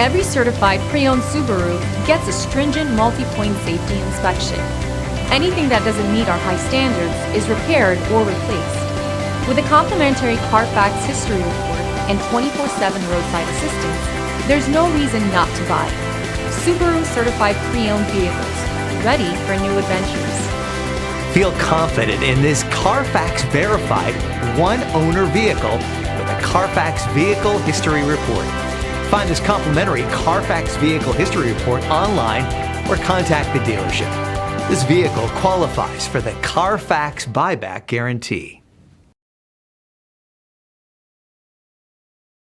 Every certified pre-owned Subaru gets a stringent multi-point safety inspection. Anything that doesn't meet our high standards is repaired or replaced. With a complimentary Carfax history report and 24/7 roadside assistance, there's no reason not to buy. Subaru certified pre-owned vehicles, ready for new adventures. Feel confident in this Carfax verified one-owner vehicle with a Carfax Vehicle History Report. Find this complimentary Carfax Vehicle History Report online or contact the dealership. This vehicle qualifies for the Carfax Buyback Guarantee.